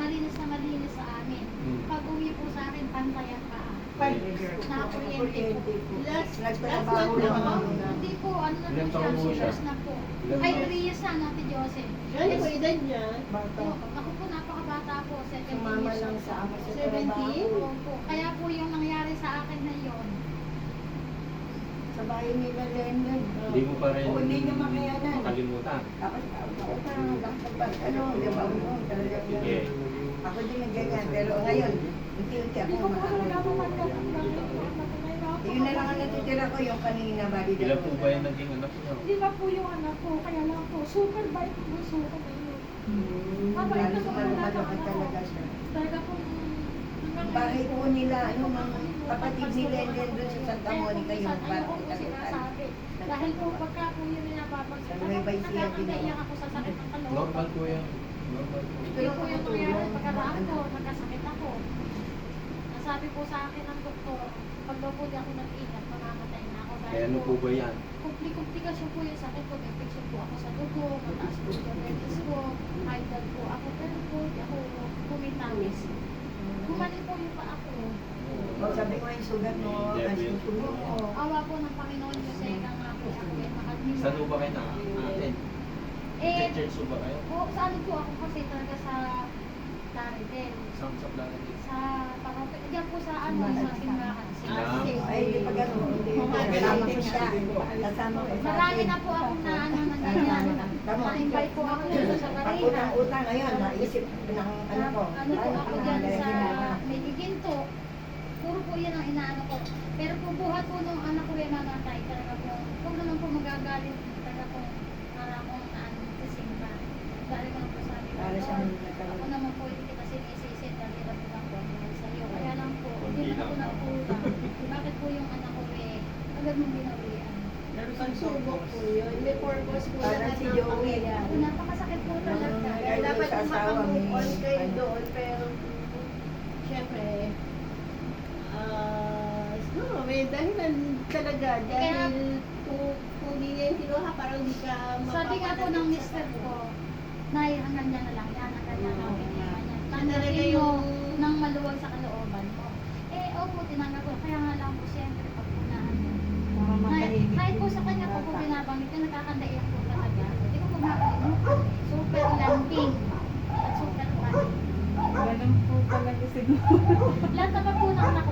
malinis na malinis sa amin. Pag uwi po sa akin, pantayan pa. Nakakuryente po. Nagtrabaho lang ako na. Hindi po, ano na Ilang po taon po siya, siya? years na po. Ilang Ay, taon? 3 years na, Ate Jose. Ano po edad niya? Bata. Ako po napakabata po, 17 Sumama years lang old. sa ama sa 17? trabaho. Opo. Kaya po yung nangyari sa akin na yun. Sa bahay nila Lennon. Hindi mo pa rin Oo, hindi niya makayanan. makalimutan. Tapos ako parang nagpapag ano, diba mo, talaga Sige. ako din ng ganyan, pero ngayon, unti-unti ako yun na lang ang natitira ko, yung kanina bali Ilan po ba yung naging anak niyo? Hindi ba po yung anak ko, kaya lang po, super bait po, super bait. Mabait na Halos po malumalo ka talaga siya. Talaga po, Bahay po nila, ano, mga kapatid ni Lennon doon sa Santa Monica, yung Ayoko parang po talutan. sinasabi. Dahil po pagka po yun pinapapagsabi, Sa Nueva Ecija din nakakaiyak ako sa sakit ng kalooban. Normal po yan. Normal po. Hindi po yung nangyari pagkaraan ko, nagkasakit ako. Nasabi po sa akin ng doktor, pag daw po di ako nag-ingat, mamamatay na ako. Kaya ano po ba yan? Komplikasyon po yung sakit ko, may infection po ako sa dugo, mataas po yung diabetes ko, high blood po ako, pero po di ako kumitamis. Gumaling po yung pa ako. Sabi ko yung sugat mo, kasi yung sugat mo. Awa po ng Panginoon kasi nga po ako ay makadmit. Saan po ba kayo na-attend? Eh, Church po ba kayo? saan po ako kasi talaga sa Daridel. Saan sa planet? Sa parang, diyan po sa ano, sa simbahan. Ay, hindi pa gano'n. Hindi. Kasama ko siya. Kasama ko sa Marami akin. na po ako na ano na ganyan. Na-invite po ako dito sa Ang Marina. utang-utang ngayon, naisip ng ano ko. Ano po ako dyan sa may giginto. Puro po yan ang inaano ko. Pero po buhat po nung anak ko yung mamatay, talaga po, huwag naman po magagalit talaga po para akong ano, simba. Dahil ko po sabi ko, Para sa Lord, mga ako naman po hindi kita sinisisi dahil hirap ko lang po ako sa iyo. Kaya lang po, hindi na ako nagkulang. Bakit po yung anak ko agad mong binawian? pagsubok po yun. May purpose po Para lahat si ng Joey. pangyayari. Napakasakit po talaga. Kaya dapat Sa asawa, makamove on may- kayo ano. doon, pero syempre, siguro may dahilan talaga dahil kung di niya yung kinuha, parang di ka Sabi nga po ng mister ko, Nay, hanggang dyan na lang yan, hanggang dyan na pinihan yan. Tanggapin mo nang maluwag sa kalooban mo. Eh, opo, tinanggap ko. Kaya nga lang po, siyempre, pagpunahan mo. Kahit po sa kanya po po binabanggit na nakakandaiyak po talaga. Hindi ko po makalimutan. Super lambing at super balik. Ganun po talaga siguro. Lahat naman po ng anak ko